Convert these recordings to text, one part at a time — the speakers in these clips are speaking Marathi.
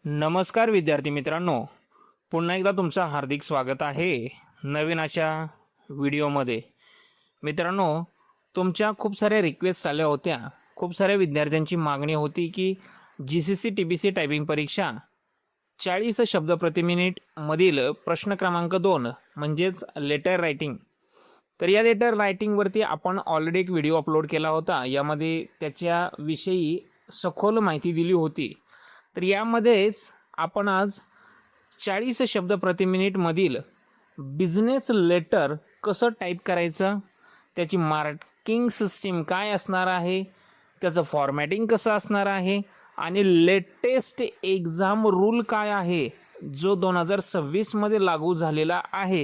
नमस्कार विद्यार्थी मित्रांनो, पुन्हा एकदा तुमचं हार्दिक स्वागत आहे नवीन अशा व्हिडिओमध्ये। मित्रांनो, तुमच्या खूप साऱ्या रिक्वेस्ट आल्या होत्या, खूप साऱ्या विद्यार्थ्यांची मागणी होती की GCC TBC टायपिंग परीक्षा 40 शब्द प्रति मिनिट मधील प्रश्न क्रमांक 2 म्हणजेच लेटर रायटिंग। तर या लेटर रायटिंगवरती आपण ऑलरेडी एक व्हिडिओ अपलोड केला होता, यामध्ये त्याच्याविषयी सखोल माहिती दिली होती। तर यामध्येच आपण आज 40 शब्द प्रति मिनिट मधील बिझनेस लेटर कसं टाईप करायचं, त्याची मार्किंग सिस्टीम काय असणार आहे, त्याचं फॉर्मॅटिंग कसं असणार आहे आणि लेटेस्ट एक्झाम रूल काय आहे जो 2026 मध्ये लागू झालेला आहे,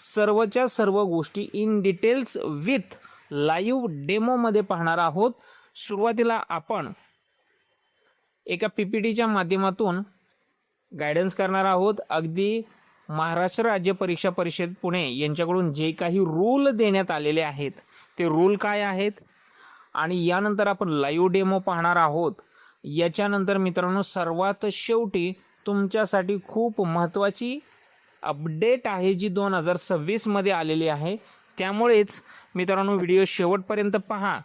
सर्वच्या सर्व गोष्टी इन डिटेल्स विथ लाईव्ह डेमोमध्ये पाहणार आहोत। सुरुवातीला आपण एका PPTच्या माध्यमातून गायडन्स करणार आहोत। अगदी महाराष्ट्र राज्य परीक्षा परिषद पुणे यांच्याकडून जे काही रूल देण्यात आलेले आहेत ते रूल काय आहेत आणि यानंतर आपण लाईव्ह डेमो पाहणार आहोत। याच्यानंतर मित्रांनो, सर्वात शेवटी तुमच्यासाठी खूप महत्त्वाची अपडेट आहे जी 2026 मध्ये आलेली आहे। त्यामुळेच मित्रांनो, व्हिडिओ शेवटपर्यंत पहा,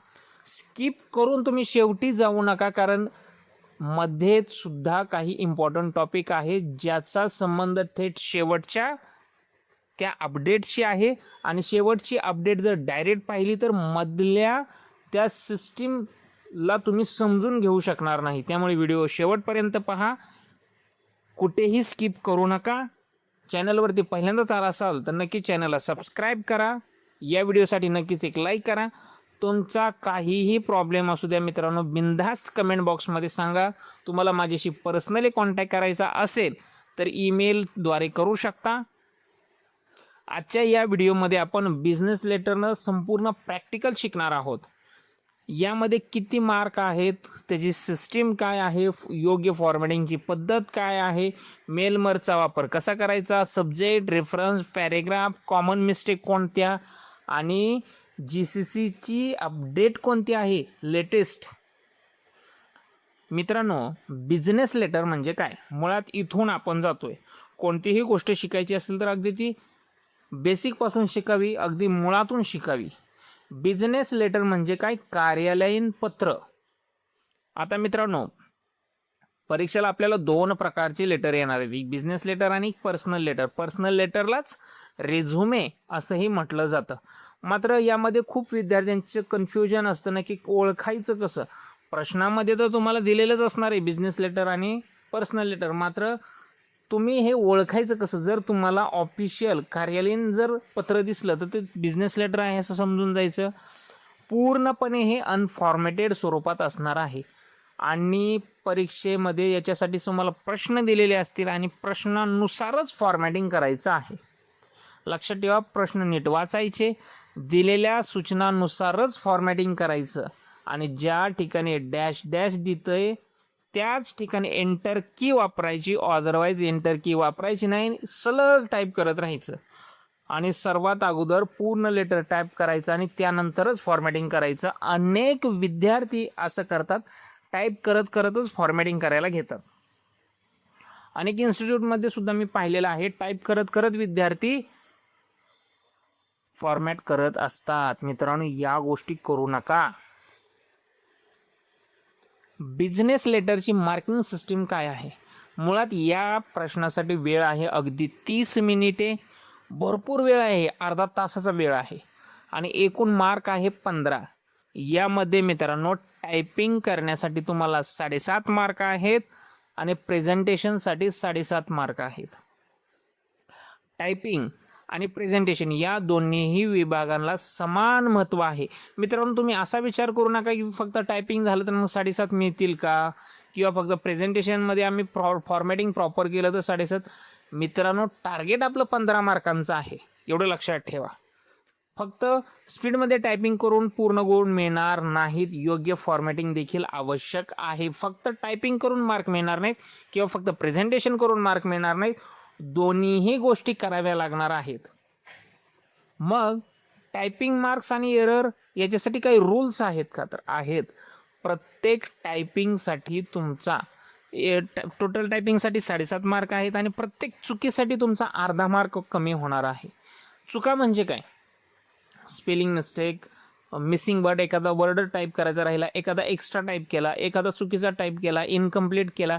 स्किप करून तुम्ही शेवटी जाऊ नका, कारण मध्ये सुद्धा काही इम्पॉर्टंट टॉपिक आहे ज्याचा संबंध थेट शेवटच्या त्या अपडेटशी आहे आणि शेवटची अपडेट जर डायरेक्ट पाहिली तर मधल्या त्या सिस्टीमला तुम्ही समजून घेऊ शकणार नाही। त्यामुळे व्हिडिओ शेवटपर्यंत पहा, कुठेही स्किप करू नका। चॅनलवरती पहिल्यांदाच आला असाल तर नक्की चॅनलला सबस्क्राईब करा, या व्हिडिओसाठी नक्कीच एक लाईक करा। तुमचा काहीही प्रॉब्लेम असू द्या मित्रांनो, बिनधास्त कमेंट बॉक्समध्ये सांगा। तुम्हाला माझ्याशी पर्सनली कॉन्टॅक्ट करायचा असेल तर ईमेलद्वारे करू शकता। आजच्या या व्हिडिओमध्ये आपण बिझनेस लेटरनं संपूर्ण प्रॅक्टिकल शिकणार आहोत। यामध्ये किती मार्क आहेत, त्याची सिस्टीम काय आहे, योग्य फॉर्मॅटिंगची पद्धत काय आहे, मेलमरचा वापर कसा करायचा, subject, reference, paragraph, common mistake कोणत्या आणि GCCची अपडेट कोणती आहे लेटेस्ट। मित्रांनो, बिझनेस लेटर म्हणजे काय, मुळात इथून आपण जातोय। कोणतीही गोष्ट शिकायची असेल तर अगदी ती बेसिकपासून शिकावी, अगदी मुळातून शिकावी। बिझनेस लेटर म्हणजे काय, कार्यालयीन पत्र। आता मित्रांनो, परीक्षेला आपल्याला 2 प्रकारचे लेटर येणार आहेत, एक बिझनेस लेटर आणि एक पर्सनल लेटर। पर्सनल लेटरलाच रेझ्युमे असंही म्हटलं जातं। मात्र यामध्ये खूप विद्यार्थ्यांचं कन्फ्युजन असतं ना की ओळखायचं कसं। प्रश्नामध्ये तर तुम्हाला दिलेलंच असणार आहे बिझनेस लेटर आणि पर्सनल लेटर, मात्र तुम्ही हे ओळखायचं कसं। जर तुम्हाला ऑफिशियल कार्यालयीन जर पत्र दिसलं तर ते बिझनेस लेटर आहे असं समजून जायचं। पूर्णपणे हे अनफॉर्मॅटेड स्वरूपात असणार आहे आणि परीक्षेमध्ये याच्यासाठी तुम्हाला प्रश्न दिलेले असतील आणि प्रश्नानुसारच फॉर्मॅटिंग करायचं आहे। लक्षात ठेवा, प्रश्न नीट वाचायचे, दिलेल्या सूचनानुसारच फॉर्मॅटिंग करायचं आणि ज्या ठिकाणी डॅश डॅश दितंय त्याच ठिकाणी एंटर की वापरायची, अदरवाईज एंटर की वापरायची नाही, सलग टाईप करत राहायचं आणि सर्वात अगोदर पूर्ण लेटर टाईप करायचं आणि त्यानंतरच फॉर्मॅटिंग करायचं। अनेक विद्यार्थी असं करतात, टाईप करत करतच फॉर्मॅटिंग करायला घेतात। अनेक इन्स्टिट्यूटमध्ये सुद्धा मी पाहिलेलं आहे, टाईप करत करत विद्यार्थी फॉर्मॅट करत असतात। मित्रांनो, या गोष्टी करू नका। बिझनेस लेटरची मार्किंग सिस्टीम काय आहे, मुळात या प्रश्नासाठी वेळ आहे अगदी 30 मिनिटे, भरपूर वेळ आहे, अर्धा तासाचा वेळ आहे आणि एकूण मार्क आहे 15। यामध्ये मित्रांनो, टायपिंग करण्यासाठी तुम्हाला 7.5 मार्क आहेत आणि प्रेझेंटेशनसाठी 7.5 मार्क आहेत। टायपिंग आणि प्रेझेंटेशन या दोन्हीही विभागांना समान महत्त्व आहे। मित्रांनो, तुम्ही असा विचार करू नका की फक्त टायपिंग झालं तर मग 7.5 मिळतील का, किंवा फक्त प्रेझेंटेशनमध्ये आम्ही फॉर्मॅटिंग प्रॉपर केलं तर 7.5। मित्रांनो, टार्गेट आपलं 15 मार्कांचं आहे, एवढं लक्षात ठेवा। फक्त स्पीडमध्ये टायपिंग करून पूर्ण गुण मिळणार नाहीत, योग्य फॉर्मॅटिंग देखील आवश्यक आहे। फक्त टायपिंग करून मार्क मिळणार नाहीत किंवा फक्त प्रेझेंटेशन करून मार्क मिळणार नाहीत, दोन्हीही गोष्टी कराव्या लागणार आहेत। मग टायपिंग मार्क्स आणि एरर याच्यासाठी काही रूल्स आहेत का, तर आहेत। प्रत्येक टायपिंगसाठी तुमचा टोटल टायपिंगसाठी 7.5 मार्क आहेत आणि प्रत्येक चुकीसाठी तुमचा अर्धा मार्क कमी होणार आहे. चुका म्हणजे काय? स्पेलिंग मिस्टेक, मिसिंग वर्ड, एखादा वर्ड टाईप करायचा राहिला, एखादा एक्स्ट्रा टाईप केला, एखादा चुकीचा टाईप केला, इनकम्प्लीट केला.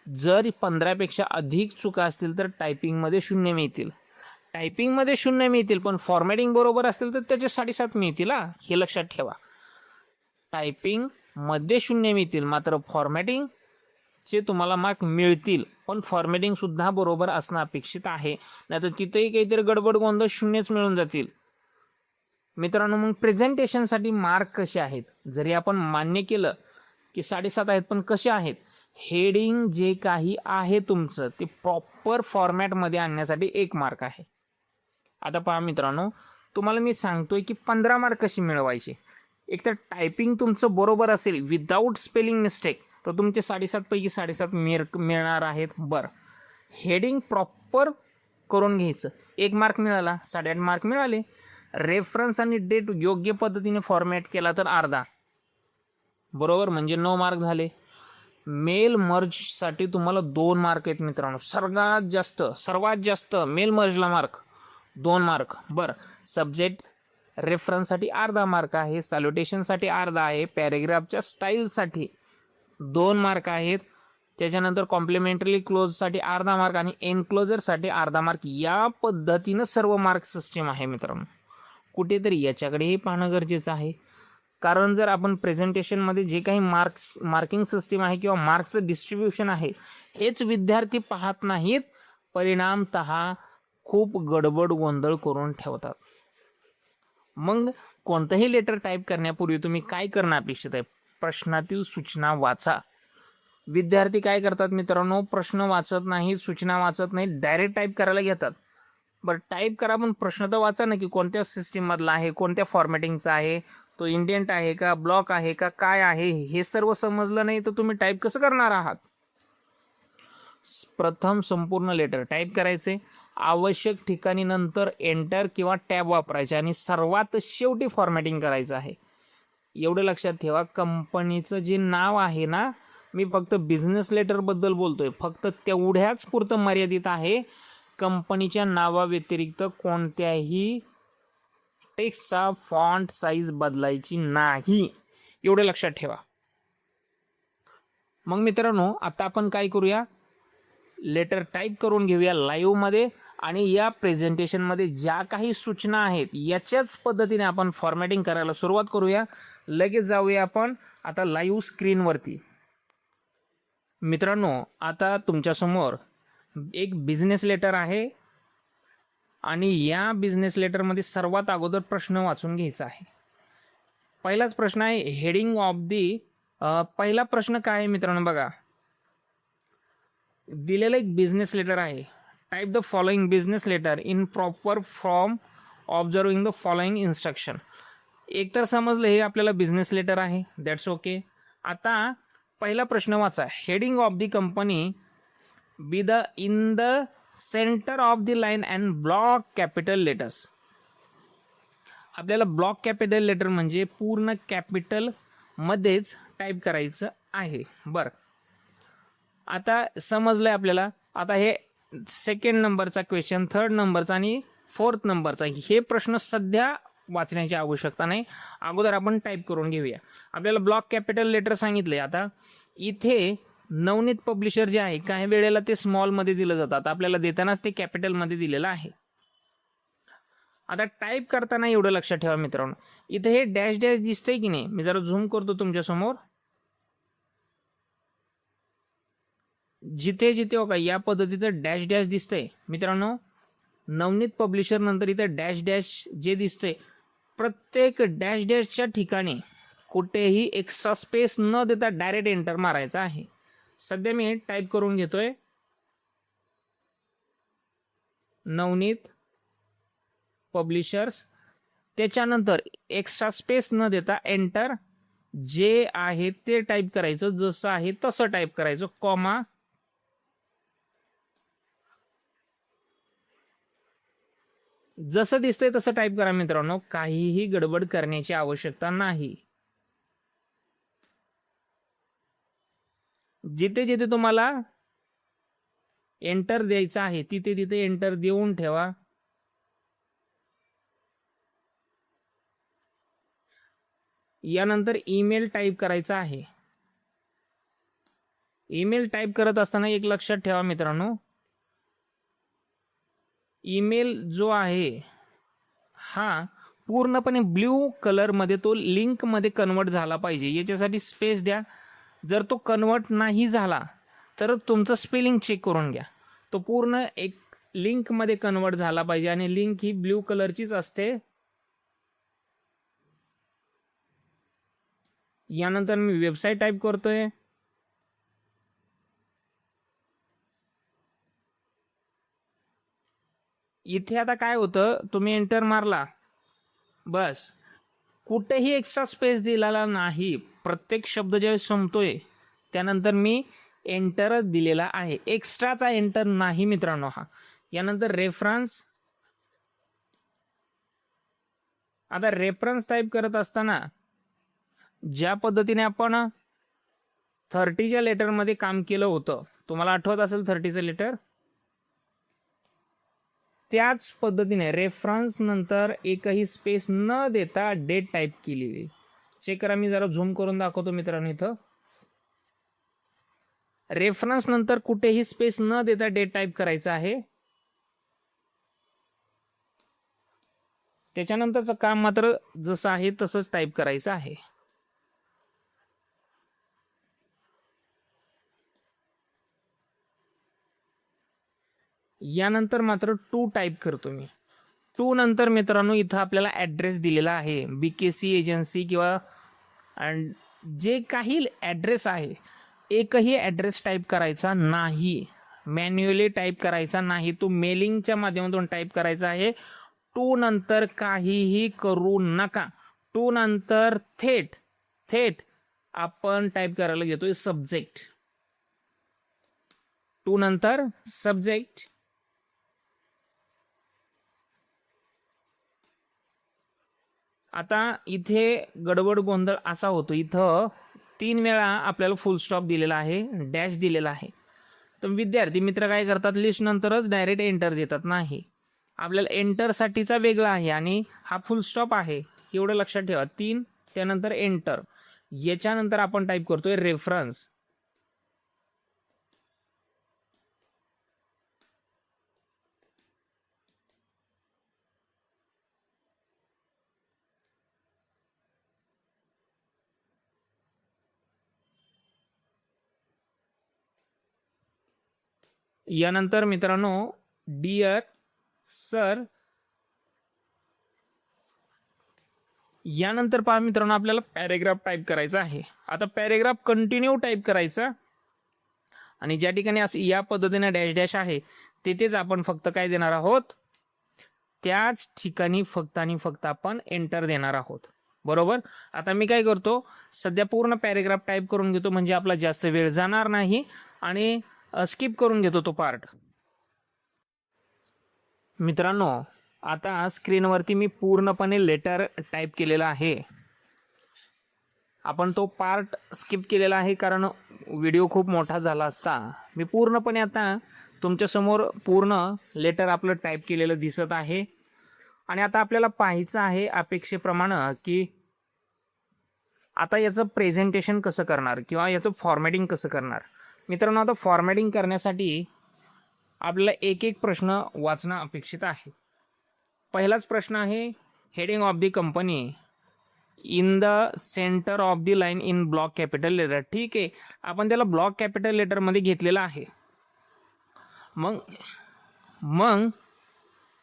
जर 15पेक्षा अधिक चुका असतील तर टायपिंगमध्ये 0 मिळतील. टायपिंगमध्ये 0 मिळतील, पण फॉर्मॅटिंग बरोबर असतील तर त्याचे 7.5 मिळतील. हे लक्षात ठेवा. टायपिंगमध्ये 0 मिळतील, मात्र फॉर्मॅटिंगचे तुम्हाला मार्क मिळतील, पण फॉर्मॅटिंगसुद्धा बरोबर असणं अपेक्षित आहे. नाहीतर तिथेही काहीतरी गडबड गोंधळ 0च मिळून जातील. मित्रांनो, मग प्रेझेंटेशनसाठी मार्क कसे आहेत? जरी आपण मान्य केलं की 7.5 आहेत, पण कसे आहेत? हेडिंग जे काही आहे तुमचं ते प्रॉपर फॉर्मॅटमध्ये आणण्यासाठी 1 मार्क आहे. आता पहा मित्रांनो, तुम्हाला मी सांगतोय की 15 मार्क कशी मिळवायचे. एक तर टायपिंग तुमचं बरोबर असेल विदाऊट स्पेलिंग मिस्टेक तर तुमचे 7.5 पैकी 7.5 मिळणार आहेत. बरं, हेडिंग प्रॉपर करून घ्यायचं, 1 मार्क मिळाला, 8.5 मार्क मिळाले. रेफरन्स आणि डेट योग्य पद्धतीने फॉर्मॅट केला तर अर्धा, बरोबर, म्हणजे 9 मार्क झाले. मेल मर्जसाठी तुम्हाला 2 मार्क आहेत मित्रांनो. सर्वात जास्त मेल मर्जला मार्क 2 मार्क. बरं, सब्जेक्ट रेफरन्ससाठी अर्धा मार्क आहे, सॅल्युटेशनसाठी अर्धा आहे, पॅरेग्राफच्या स्टाईलसाठी 2 मार्क आहेत. त्याच्यानंतर कॉम्प्लिमेंटरी क्लोजसाठी अर्धा मार्क आणि एनक्लोजरसाठी अर्धा मार्क. या पद्धतीनं सर्व मार्क सिस्टीम आहे मित्रांनो. कुठेतरी याच्याकडेही पाहणं गरजेचं आहे, कारण जर आपण प्रेझेंटेशनमध्ये जे काही मार्किंग सिस्टीम आहे किंवा मार्क्सचं डिस्ट्रीब्युशन आहे हेच विद्यार्थी पाहत नाहीत, परिणामतः खूप गडबड गोंधळ करून ठेवतात. मग कोणतंही लेटर टाईप करण्यापूर्वी तुम्ही काय करणं अपेक्षित आहे? प्रश्नातील सूचना वाचा. विद्यार्थी काय करतात मित्रांनो? प्रश्न वाचत नाही, सूचना वाचत नाही, डायरेक्ट टाईप करायला घेतात. बरं, टाईप करा, पण प्रश्न तर वाचा ना, की कोणत्या सिस्टीममधला आहे, कोणत्या फॉर्मॅटिंगचा आहे, तो इंडेंट आहे का, ब्लॉक आहे का, काय आहे, हे सर्व समजलं नाही तर तुम्ही टाईप कसं करणार आहात? प्रथम संपूर्ण लेटर टाईप करायचे, आवश्यक ठिकाणी नंतर एंटर किंवा टॅब वापरायचे आणि सर्वात शेवटी फॉर्मॅटिंग करायचं आहे. एवढं लक्षात ठेवा, कंपनीचं जे नाव आहे ना, मी फक्त बिझनेस लेटरबद्दल बोलतोय, फक्त तेवढ्याच पुरतं मर्यादित आहे. कंपनीच्या नावाव्यतिरिक्त कोणत्याही टेक्स्टचा फॉन्ट साईज बदलायची नाही, एवढं लक्षात ठेवा. मग मित्रांनो, आता आपण काय करूया? लेटर टाईप करून घेऊया लाईव्हमध्ये आणि या प्रेझेंटेशनमध्ये ज्या काही सूचना आहेत याच्याच पद्धतीने आपण फॉर्मॅटिंग करायला सुरुवात करूया. लगेच जाऊया आपण आता लाईव्ह स्क्रीनवरती. मित्रांनो, आता तुमच्यासमोर एक बिझनेस लेटर आहे आणि या बिझनेस लेटरमध्ये सर्वात अगोदर प्रश्न वाचून घ्यायचा आहे. पहिलाच प्रश्न आहे हेडिंग ऑफ दी. पहिला प्रश्न काय आहे मित्रांनो, बघा, दिलेलं एक बिझनेस लेटर आहे. Type the following business letter in proper form observing the following instruction. एक तर समजलं हे आपल्याला बिझनेस लेटर आहे, दॅट्स ओके. आता पहिला प्रश्न वाचा. Heading of the company be the in the centre of the line and block capital letters. आपल्याला ब्लॉक कॅपिटल लेटर म्हणजे पूर्ण कॅपिटल मध्येच टाईप करायचं आहे. बरं, आता समजलंय आपल्याला. आता हे 2nd नंबरचा क्वेश्चन, 3rd नंबरचा आणि 4th नंबरचा, हे प्रश्न सध्या वाचण्याची आवश्यकता नाही, अगोदर आपण टाईप करून घेऊया. आपल्याला ब्लॉक कॅपिटल लेटर सांगितले. आता इथे नवनीत पब्लिशर जे आहे, काही वेळेला ते स्मॉलमध्ये दिलं जातं, आता आपल्याला देतानाच ते कॅपिटलमध्ये दिलेलं आहे. आता टाईप करताना एवढं लक्षात ठेवा मित्रांनो, इथे हे डॅश डॅश दिसतंय की नाही, मी जरा झूम करतो तुमच्यासमोर. जिथे जिथे बघा या पद्धतीचं डॅश डॅश दिसतंय मित्रांनो, नवनीत पब्लिशर नंतर इथं डॅश डॅश जे दिसतंय, प्रत्येक डॅश डॅशच्या ठिकाणी कुठेही एक्स्ट्रा स्पेस न देता डायरेक्ट एंटर मारायचा आहे. सध्या मी टाईप करून घेतोय नवनीत पब्लिशर्स, त्याच्यानंतर एक्स्ट्रा स्पेस न देता एंटर जे आहे ते टाईप करायचं, जसं आहे तसं टाईप करायचं, कॉमा, जसं दिसतंय तसं टाईप करा मित्रांनो, काहीही गडबड करण्याची आवश्यकता नाही. जिथे जिथे तुम्हाला एंटर द्यायचं आहे तिथे तिथे एंटर देऊन ठेवा. यानंतर ईमेल टाईप करायचा आहे. ईमेल टाईप करत असताना एक लक्षात ठेवा मित्रांनो, ईमेल जो आहे हा पूर्णपणे ब्ल्यू कलरमध्ये तो लिंकमध्ये कन्वर्ट झाला पाहिजे. याच्यासाठी स्पेस द्या. जर तो कन्वर्ट नाही झाला तर तुमचं स्पेलिंग चेक करून घ्या. तो पूर्ण एक लिंकमध्ये कन्वर्ट झाला पाहिजे आणि लिंक ही ब्ल्यू कलरचीच असते. यानंतर मी वेबसाईट टाईप करतोय. इथे आता काय होतं, तुम्ही एंटर मारला बस, कुठेही एक्स्ट्रा स्पेस दिलेला नाही. प्रत्येक शब्द ज्यावेळेस संपतोय त्यानंतर मी एंटरच दिलेला आहे, एक्स्ट्राचा एंटर नाही मित्रांनो हा. यानंतर रेफरन्स. आता रेफरन्स टाईप करत असताना ज्या पद्धतीने आपण 30च्या लेटरमध्ये काम केलं होतं, तुम्हाला आठवत असेल 30चं लेटर, त्याच पद्धतीने रेफरन्स नंतर एकही स्पेस न देता डेट टाईप केलेली. चेक करा, मी जरा झूम करून दाखवतो मित्रांनो. इथं रेफरन्स नंतर कुठेही स्पेस न देता डेट टाईप करायचं आहे. त्याच्यानंतरचं काम मात्र जसं आहे तसंच टाईप करायचं आहे. यानंतर मात्र टू टाईप करतो मी. टू नंतर मित्रांनो इथं आपल्याला ॲड्रेस दिलेला आहे, BKC एजन्सी किंवा जे काही ॲड्रेस आहे, एकही ॲड्रेस टाईप करायचा नाही, मॅन्युअली टाईप करायचा नाही, तो मेलिंगच्या माध्यमातून टाईप करायचा आहे. टू नंतर काहीही करू नका. टू नंतर थेट आपण टाईप करायला घेतोय सब्जेक्ट. टू नंतर सब्जेक्ट. आता इथे गडबड गोंधळ असा होतो, इथं 3 वेळा आपल्याला फुल स्टॉप दिलेला आहे, डॅश दिलेला आहे. तर विद्यार्थी मित्र काय करतात, लिस्ट नंतरच डायरेक्ट एंटर देतात. नाही, आपल्याला एंटरसाठीचा वेगळा आहे आणि हा फुल स्टॉप आहे, एवढं लक्षात ठेवा. 3 त्यानंतर एंटर. याच्यानंतर आपण टाईप करतोय रेफरन्स. यानंतर मित्रांनो डिअर सर. यानंतर पहा मित्रांनो आपल्याला पॅरेग्राफ टाईप करायचा आहे. आता पॅरेग्राफ कंटिन्यू टाईप करायचा आणि ज्या ठिकाणी असं या पद्धतीने डॅश डॅश आहे तिथेच आपण फक्त काय देणार आहोत, त्याच ठिकाणी फक्त आणि फक्त आपण एंटर देणार आहोत. बरोबर. आता मी काय करतो, सध्या पूर्ण पॅरेग्राफ टाईप करून घेतो म्हणजे आपला जास्त वेळ जाणार नाही आणि स्किप करून घेतो तो पार्ट. मित्रांनो आता स्क्रीनवरती मी पूर्णपणे लेटर टाईप केलेला आहे. आपण तो पार्ट स्किप केलेला आहे कारण व्हिडिओ खूप मोठा झाला असता. मी पूर्णपणे आता तुमच्यासमोर पूर्ण लेटर आपलं टाईप केलेलं दिसत आहे. आणि आता आपल्याला पाहायचं आहे अपेक्षेप्रमाणे की आता याचं प्रेझेंटेशन कसं करणार किंवा याचं फॉर्मॅटिंग कसं करणार. मित्रांनो आता फॉर्मॅटिंग करण्यासाठी आपल्याला एक एक प्रश्न वाचणं अपेक्षित आहे. पहिलाच प्रश्न आहे, heading of the company in the centre of the line in block capital letter. ठीक आहे, आपण त्याला ब्लॉक कॅपिटल लेटरमध्ये घेतलेलं आहे. मग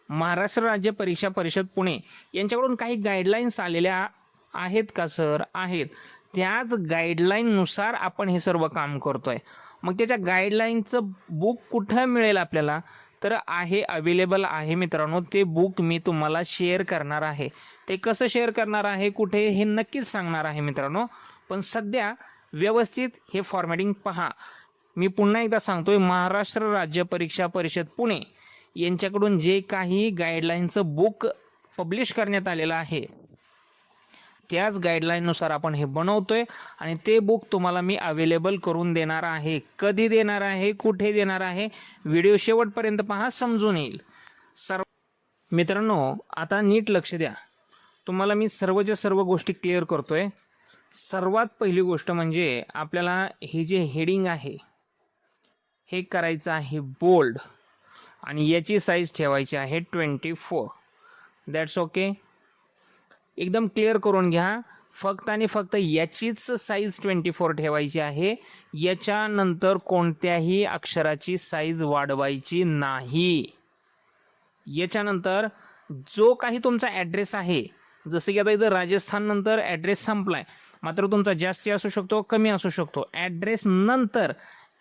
महाराष्ट्र राज्य परीक्षा परिषद पुणे यांच्याकडून काही गाईडलाईन्स आलेल्या आहेत का सर? आहेत. त्याच गाईडलाईननुसार आपण हे सर्व काम करतोय. मग त्याच्या गाईडलाईनचं बुक कुठं मिळेल आपल्याला? तर आहे, अवेलेबल आहे मित्रांनो. ते बुक मी तुम्हाला शेअर करणार आहे. ते कसं शेअर करणार आहे, कुठे, हे नक्कीच सांगणार आहे मित्रांनो. पण सध्या व्यवस्थित हे फॉर्मॅटिंग पहा. मी पुन्हा एकदा सांगतोय, महाराष्ट्र राज्य परीक्षा परिषद पुणे यांच्याकडून जे काही गाईडलाईनचं बुक पब्लिश करण्यात आलेलं आहे त्याच गाईडलाईननुसार आपण हे बनवतोय आणि ते बुक तुम्हाला मी अवेलेबल करून देणार आहे. कधी देणार आहे, कुठे देणार आहे, व्हिडिओ शेवटपर्यंत पहा, समजून येईल. मित्रांनो, आता नीट लक्ष द्या. तुम्हाला मी सर्वच्या सर्व गोष्टी क्लिअर करतोय. सर्वात पहिली गोष्ट म्हणजे आपल्याला हे जे हेडिंग आहे हे करायचं आहे बोल्ड आणि याची साईज ठेवायची आहे 24. That's okay. एकदम क्लिअर करून घ्या. फक्त आणि फक्त याचीच साईज 24 ठेवायची आहे. याच्यानंतर कोणत्याही अक्षराची साईज वाढवायची नाही. याच्यानंतर जो काही तुमचा ॲड्रेस आहे, जसं की आता इथं राजस्थान नंतर ॲड्रेस संपलाय, मात्र तुमचा जास्ती असू शकतो, कमी असू शकतो. ॲड्रेस नंतर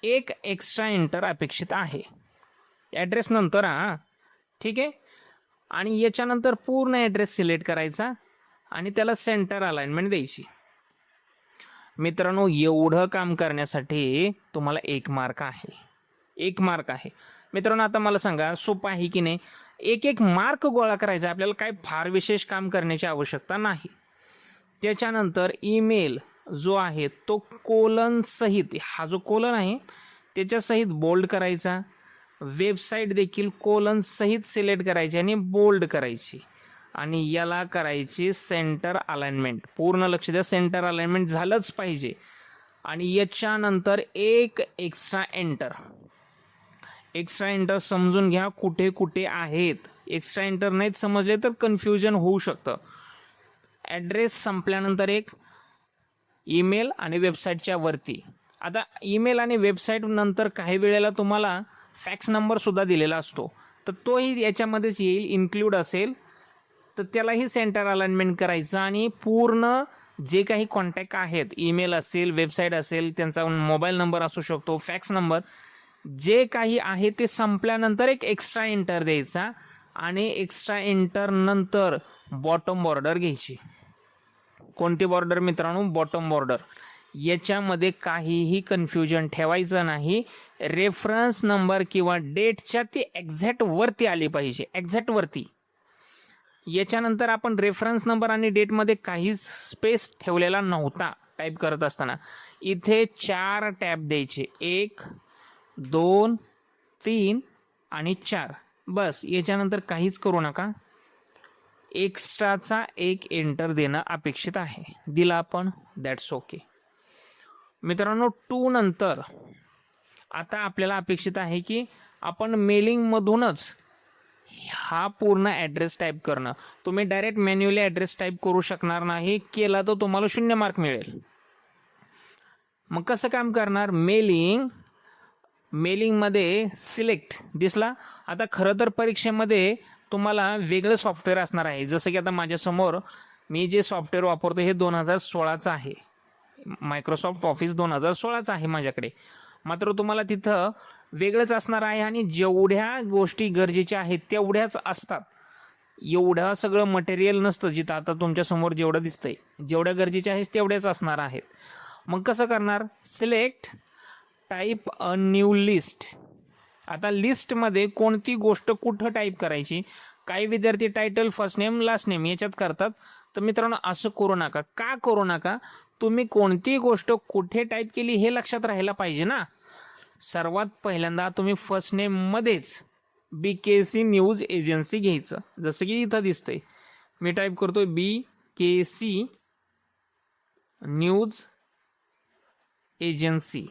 एक एक्स्ट्रा एंटर अपेक्षित आहे. ॲड्रेस नंतर ठीक आहे. आणि याच्यानंतर पूर्ण ॲड्रेस सिलेक्ट करायचा आणि त्याला सेंटर अलाइनमेंट द्यायची. मित्रांनो, एवढं काम करण्यासाठी तुम्हाला 1 मार्क आहे. 1 मार्क आहे. मित्रांनो, आता मला सांगा, सोपं आहे की नाही? एक मार्क गोळा करायचा. आपल्याला काय फार विशेष काम करण्याची आवश्यकता नाही. त्याच्यानंतर ईमेल जो आहे तो कोलन सहित, हा जो कोलन आहे त्याच्यासहित बोल्ड करायचा. वेबसाईट देखील कोलन सहित सिलेक्ट करायची आणि बोल्ड करायची आणि याला करायची सेंटर अलाइनमेंट. पूर्ण लक्ष द्या, सेंटर अलाइनमेंट झालंच पाहिजे. आणि याच्यानंतर एक एक्स्ट्रा एंटर. एक्स्ट्रा एंटर समजून घ्या कुठे कुठे आहेत. एक्स्ट्रा एंटर नाहीत समजले तर कन्फ्युजन होऊ शकतं. ॲड्रेस संपल्यानंतर एक ईमेल आणि वेबसाईटच्या वरती. आता ईमेल आणि वेबसाईट नंतर काही वेळेला तुम्हाला फॅक्स नंबर सुद्धा दिलेला असतो, तर तोही याच्यामध्येच येईल, इन्क्लूड असेल. तर त्यालाही सेंटर अलाइनमेंट करायचं आणि पूर्ण जे काही कॉन्टॅक्ट आहेत, ईमेल असेल, वेबसाईट असेल, त्यांचा मोबाईल नंबर असू शकतो, फॅक्स नंबर, जे काही आहे ते संपल्यानंतर एक एक्स्ट्रा एंटर द्यायचा आणि एक्स्ट्रा एंटर नंतर बॉटम बॉर्डर घ्यायची. कोणती बॉर्डर मित्रांनो? Bottom border. याच्यामध्ये काहीही कन्फ्युजन ठेवायचं नाही. रेफरन्स नंबर किंवा डेटच्या ती एक्झॅक्ट वरती आली पाहिजे, एक्झॅक्ट वरती. याच्यानंतर आपण रेफरन्स नंबर आणि डेटमध्ये काहीच स्पेस ठेवलेला नव्हता टाईप करत असताना. इथे 4 टॅब द्यायचे, 1, 2, 3 आणि 4. बस. याच्यानंतर काहीच करू नका. एक्स्ट्राचा एक एंटर देणं अपेक्षित आहे. दिला आपण, दॅट्स ओके. मित्रांनो, 2 नंतर आता आपल्याला अपेक्षित आहे की आपण मेलिंगमधूनच हा पूर्ण ॲड्रेस टाईप करणं. तुम्ही डायरेक्ट मॅन्युअली ॲड्रेस टाईप करू शकणार नाही. केला तर तुम्हाला 0 मार्क मिळेल. मग कसं काम करणार? मेलिंगमध्ये सिलेक्ट दिसला. आता खरं तर परीक्षेमध्ये तुम्हाला वेगळं सॉफ्टवेअर असणार आहे. जसं की आता माझ्यासमोर मी जे सॉफ्टवेअर वापरतो हे 2016चं आहे. मायक्रोसॉफ्ट ऑफिस 2016चं आहे माझ्याकडे. मात्र तुम्हाला तिथं वेगळंच असणार आहे आणि जेवढ्या गोष्टी गरजेच्या आहेत तेवढ्याच असतात. एवढं सगळं मटेरियल नसतं जिथं आता तुमच्यासमोर जेवढं दिसतंय. जेवढ्या गरजेच्या आहेत तेवढ्याच असणार आहेत. मग कसं करणार? Select type a new list. आता लिस्टमध्ये कोणती गोष्ट कुठं टाईप करायची? काही विद्यार्थी title, first name, last name याच्यात करतात. तर मित्रांनो, असं करू नका. का करू नका? तुम्ही कोणती गोष्ट कुठे टाईप केली हे लक्षात राहायला पाहिजे ना. सर्वात पहिल्यांदा तुम्ही फर्स्ट नेममध्येच BKC न्यूज एजन्सी घ्यायचं. जसं की इथं दिसतंय, मी टाईप करतोय BKC न्यूज एजन्सी.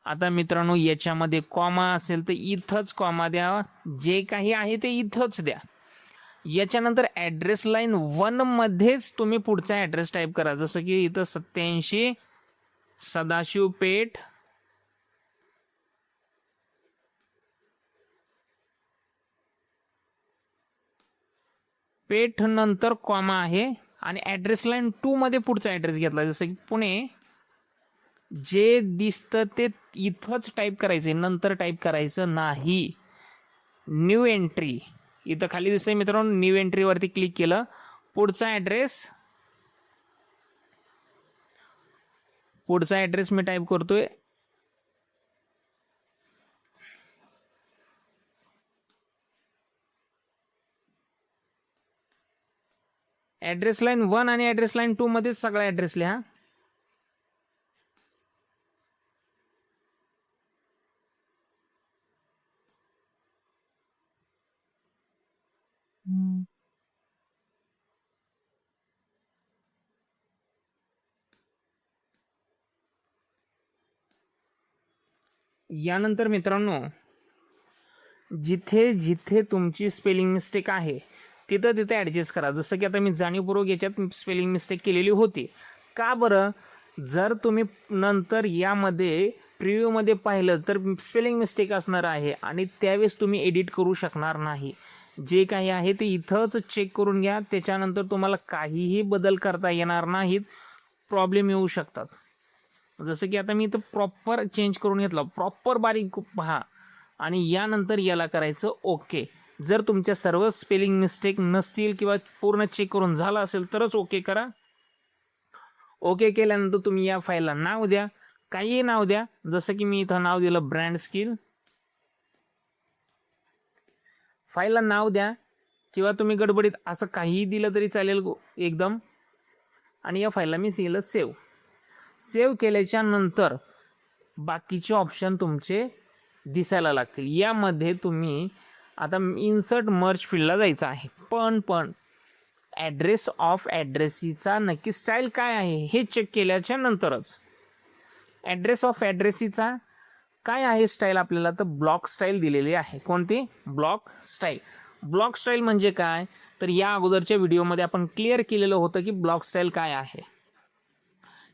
आता मित्रांनो, याच्यामध्ये कॉमा असेल तर इथंच कॉमा द्या. जे काही आहे ते इथंच द्या. याच्यानंतर ॲड्रेस लाईन 1 मध्येच तुम्ही पुढचा ॲड्रेस टाईप करा. जसं की इथं 87 सदाशिव पेठ, नंतर कॉमा आहे आणि ॲड्रेस लाईन 2 मध्ये पुढचा ॲड्रेस घेतला. जसं की पुणे. जे दिसतं ते इथंच टाईप करायचं, नंतर टाईप करायचं नाही. न्यू एंट्री इथं खाली दिसतंय मित्रांनो. न्यू एंट्रीवरती क्लिक केलं. पुढचा ॲड्रेस मी टाईप करतोय ॲड्रेस लाईन 1 आणि ॲड्रेस लाईन 2 मध्येच सगळा ॲड्रेस लिहा. यानंतर मित्रांनो, जिथे जिथे तुमची स्पेलिंग मिस्टेक आहे तिथं तिथे ॲडजस्ट करा. जसं की आता मी जाणीवपूर्वक याच्यात स्पेलिंग मिस्टेक केलेली होती. का बरं? जर तुम्ही नंतर यामध्ये प्रिव्ह्यूमध्ये पाहिलं तर स्पेलिंग मिस्टेक असणार आहे आणि त्यावेळेस तुम्ही एडिट करू शकणार नाही. जे काही आहे ते इथंच चेक करून घ्या. त्याच्यानंतर तुम्हाला काहीही बदल करता येणार नाहीत, प्रॉब्लेम येऊ शकतात. जसं की आता मी इथं प्रॉपर चेंज करून घेतलं, प्रॉपर बारीक पहा आणि यानंतर याला करायचं ओके. जर तुमच्या सर्व स्पेलिंग मिस्टेक नसतील किंवा पूर्ण चेक करून झालं असेल तरच ओके करा. ओके केल्यानंतर तुम्ही या फाईलला नाव द्या, काहीही नाव द्या. जसं की मी इथं नाव दिलं ब्रँड स्किल. फाईलला नाव द्या किंवा तुम्ही गडबडीत असं काहीही दिलं तरी चालेल एकदम. आणि या फाईलला मी दिलं सेव्ह. सेव्ह केल्याच्या नंतर बाकीचे ऑप्शन तुमचे दिसायला लागतील. यामध्ये तुम्ही आता इन्सर्ट मर्ज फील्डला जायचं आहे. पण ॲड्रेस ऑफ ॲड्रेसीचा नक्की स्टाईल काय आहे हे चेक केल्याच्या नंतरच. ॲड्रेस ऑफ ॲड्रेसीचा काय आहे स्टाईल आपल्याला, तर ब्लॉक स्टाईल दिलेली आहे. कोणती? Block style. ब्लॉक स्टाईल म्हणजे काय, तर या अगोदरच्या व्हिडिओमध्ये आपण क्लिअर केलेलं होतं की ब्लॉक स्टाईल काय आहे.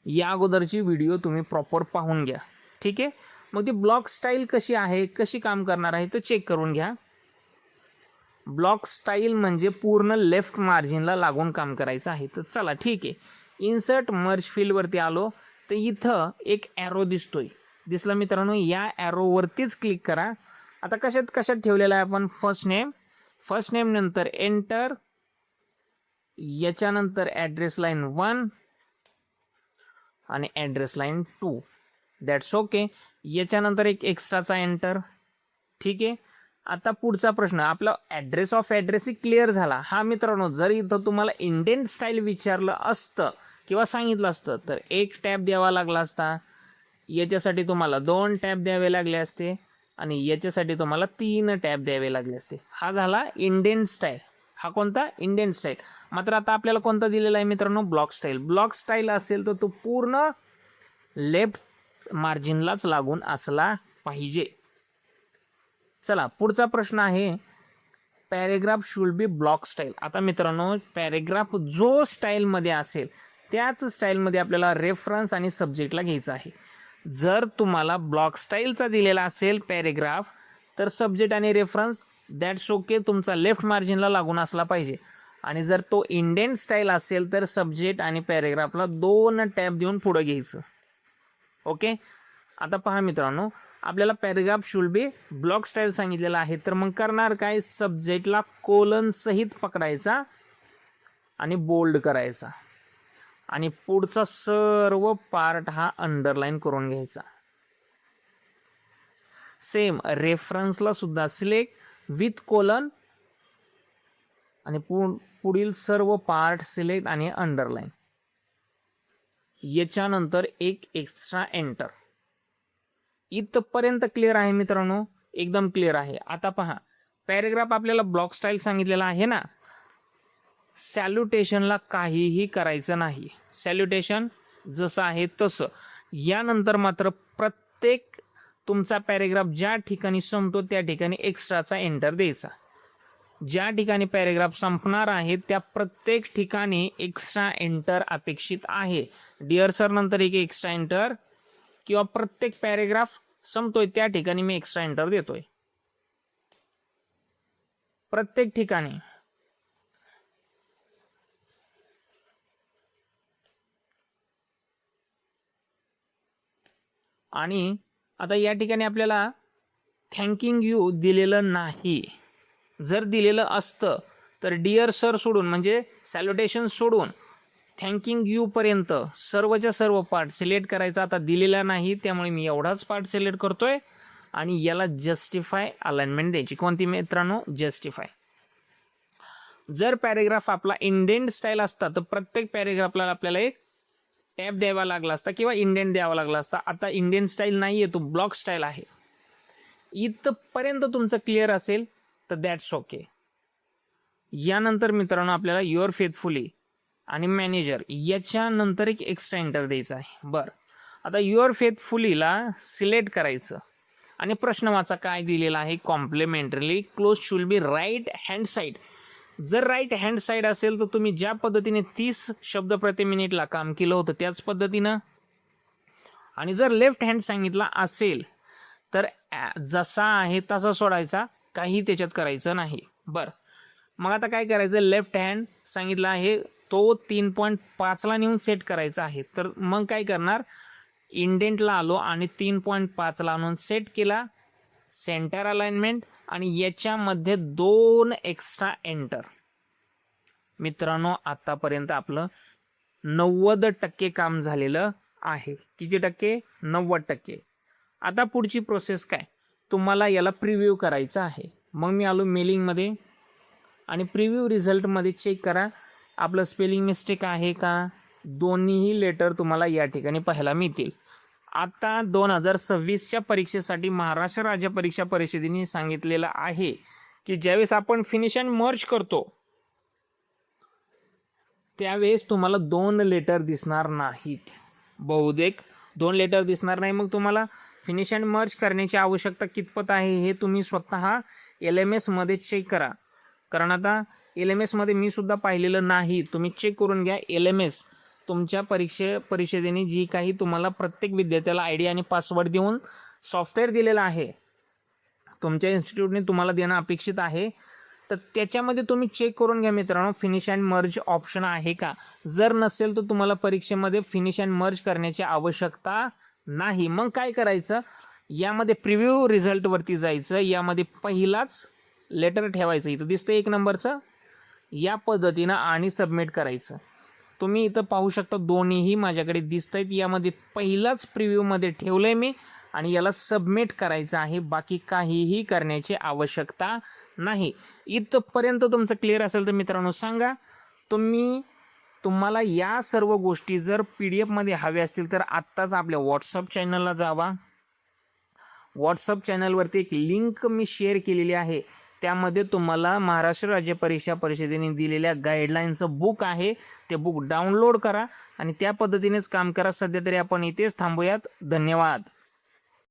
या अगोदरची व्हिडिओ तुम्ही प्रॉपर पाहून घ्या, ठीक आहे. मग ती ब्लॉक स्टाईल कशी आहे, कशी काम करणार आहे तर चेक करून घ्या. ब्लॉक स्टाईल म्हणजे पूर्ण लेफ्ट मार्जिनला लागून काम करायचं आहे. तर चला ठीक आहे, इन्सर्ट मर्ज फील्डवरती आलो तर इथं एक ॲरो दिसला मित्रांनो. या ॲरोवरतीच क्लिक करा. आता कशात ठेवलेला आहे आपण, फर्स्ट नेम नंतर एंटर, याच्यानंतर ॲड्रेस लाईन 1 आणि ॲड्रेस लाईन 2. That's okay. याच्यानंतर एक एक्स्ट्राचा एंटर, ठीक आहे. आता पुढचा प्रश्न, आपला ॲड्रेस ऑफ ॲड्रेस क्लिअर झाला. हा मित्रांनो, जर इथं तुम्हाला इंडेंट स्टाईल विचारलं असतं किंवा सांगितलं असतं तर एक टॅब द्यावा लागला असता. याच्यासाठी तुम्हाला 2 टॅब द्यावे लागले असते आणि याच्यासाठी तुम्हाला 3 टॅब द्यावे लागले असते. हा झाला इंडेंट स्टाईल. हा कोणता? Indent style. मात्र आता आपल्याला कोणता दिलेला आहे मित्रांनो? Block style. ब्लॉक स्टाईल असेल तर तो पूर्ण लेफ्ट मार्जिनलाच लागून असला पाहिजे. चला पुढचा प्रश्न आहे, paragraph should be block style. आता मित्रांनो, पॅरेग्राफ जो स्टाईलमध्ये असेल त्याच स्टाईलमध्ये आपल्याला रेफरन्स आणि सब्जेक्टला घ्यायचं आहे. जर तुम्हाला ब्लॉक स्टाईलचा दिलेला असेल पॅरेग्राफ तर सब्जेक्ट आणि रेफरन्स दॅट्स ओके, तुमचा लेफ्ट मार्जिनला लागून असला पाहिजे. आणि जर तो इंडेंट स्टाईल असेल तर सब्जेक्ट आणि पॅरेग्राफला 2 टॅब देऊन पुढे घ्यायचं. ओके. आता पहा मित्रांनो, आपल्याला paragraph should be block style सांगितलेला आहे. तर मग करणार काय, सब्जेक्टला कोलन सहित पकडायचा आणि बोल्ड करायचा आणि पुढचा सर्व पार्ट हा अंडरलाईन करून घ्यायचा. सेम रेफरन्सला सुद्धा सिलेक्ट विथ कोलन आणि पुढील सर्व पार्ट सिलेक्ट आणि अंडरलाईन. याच्यानंतर एक एक्स्ट्रा एंटर. इथपर्यंत क्लिअर आहे मित्रांनो, एकदम क्लिअर आहे. आता पहा, पॅरेग्राफ आपल्याला ब्लॉक स्टाईल सांगितलेला आहे ना. सॅल्युटेशनला काहीही करायचं नाही. सॅल्युटेशन जसं आहे तसं. यानंतर मात्र प्रत्येक तुमचा पॅरेग्राफ ज्या ठिकाणी संपतो त्या ठिकाणी एक्स्ट्राचा एंटर द्यायचा. ज्या ठिकाणी पॅरेग्राफ संपणार आहे त्या प्रत्येक ठिकाणी एक्स्ट्रा एंटर अपेक्षित आहे. डिअर सर नंतर एक एक्स्ट्रा एंटर किंवा प्रत्येक पॅरेग्राफ संपतोय त्या ठिकाणी मी एक्स्ट्रा एंटर देतोय. प्रत्येक ठिकाणी. आणि आता या ठिकाणी आपल्याला थँकिंग यू दिलेलं नाही. जर दिलेलं असतं तर डिअर सर सोडून म्हणजे सॅल्युटेशन सोडून थँकिंग यू पर्यंत सर्वच्या सर्व पार्ट सिलेक्ट करायचा. आता दिलेला नाही त्यामुळे मी एवढाच पार्ट सिलेक्ट करतोय आणि याला जस्टिफाय अलाइनमेंट द्यायची. कोणती मित्रांनो? जस्टिफाय. जर पॅरेग्राफ आपला इंडेंट स्टाईल असता तर प्रत्येक पॅरेग्राफला आपल्याला एक टॅब द्यावा लागला असता किंवा इंडेंट द्यावा लागला असता. आता इंडियन स्टाईल नाही आहे, तो ब्लॉक स्टाईल आहे. इथपर्यंत तुमचं क्लिअर असेल तर दॅट्स ओके. यानंतर मित्रांनो आपल्याला युअर फेथफुली आणि मॅनेजर याच्यानंतर एक एक्स्ट्रा एंटर द्यायचा आहे. बरं, आता युअर फेथफुलीला सिलेक्ट करायचं आणि प्रश्न वाचा काय दिलेला आहे. Complimentarily close should be right hand side. जर राईट हँड साईड असेल तर तुम्ही ज्या पद्धतीने 30 शब्द प्रति मिनिटला काम केलं होतं त्याच पद्धतीनं, आणि जर लेफ्ट हँड सांगितला असेल तर जसा आहे तसा सोडायचा, काही त्याच्यात करायचं नाही. बरं, मग आता काय करायचं, लेफ्ट हँड सांगितला आहे तो 3.5ला नेऊन सेट करायचा आहे. तर मग काय करणार, इंडेंटला आलो आणि 3.5ला आणून सेट केला, सेंटर अलाइनमेंट आणि याच्यामध्ये 2 एक्स्ट्रा एंटर. मित्रांनो आतापर्यंत आपलं 90% काम झालेलं आहे. किती टक्के? 90%. आता पुढची प्रोसेस काय, तुम्हाला याला प्रिव्ह्यू करायचं आहे. मग मी आलो मेलिंगमध्ये आणि प्रिव्ह्यू रिझल्टमध्ये चेक करा आपलं स्पेलिंग मिस्टेक आहे का. दोन्हीही लेटर तुम्हाला या ठिकाणी पाहायला मिळतील. आता 2026च्या परीक्षेसाठी महाराष्ट्र राज्य परीक्षा परिषदेने सांगितलेलं आहे की ज्यावेळेस आपण फिनिश अँड मर्ज करतो त्यावेळेस तुम्हाला 2 लेटर दिसणार नाहीत. बहुतेक 2 लेटर दिसणार नाही. मग तुम्हाला फिनिश अँड मर्ज करण्याची आवश्यकता कितपत आहे हे तुम्ही स्वतः LMS मध्ये चेक करा. कारण आता LMS मध्ये मी सुद्धा पाहिलेलं नाही. तुम्ही चेक करून घ्या. LMS तुमच्या परिषदेने जी काही तुम्हाला प्रत्येक विद्यार्थ्याला ID आणि पासवर्ड देऊन सॉफ्टवेअर दिलेलं आहे, तुमच्या इन्स्टिट्यूटने तुम्हाला देणं अपेक्षित आहे. तर त्याच्यामध्ये तुम्ही चेक करून घ्या मित्रांनो, फिनिश अँड मर्ज ऑप्शन आहे का. जर नसेल तर तुम्हाला परीक्षेमध्ये फिनिश अँड मर्ज करण्याची आवश्यकता नाही. मग काय करायचं, यामध्ये प्रिव्ह्यू रिझल्टवरती जायचं, यामध्ये पहिलाच लेटर ठेवायचं, इथं दिसतं 1 नंबरचं, या पद्धतीनं आणि सबमिट करायचं. तुम्ही इथं पाहू शकता दोन्हीही माझ्याकडे दिसत आहेत. यामध्ये पहिलाच प्रिव्ह्यूमध्ये ठेवलं आहे मी आणि याला सबमिट करायचं आहे. बाकी काहीही करण्याची आवश्यकता नाही. इथपर्यंत तुमचं क्लिअर असेल तर मित्रांनो सांगा. तुम्हाला या सर्व गोष्टी जर PDF मध्ये हव्या असतील तर आत्ताच आपल्या व्हॉट्सअप चॅनलला जावा. व्हॉट्सअप चॅनलवरती एक लिंक मी शेअर केलेली आहे. त्यामध्ये तुम्हाला महाराष्ट्र राज्य परीक्षा परिषदेने दिलेल्या गाईडलाईनचं बुक आहे, ते बुक डाउनलोड करा आणि त्या पद्धतीनेच काम करा. सध्या तरी आपण इथेच थांबूयात. धन्यवाद.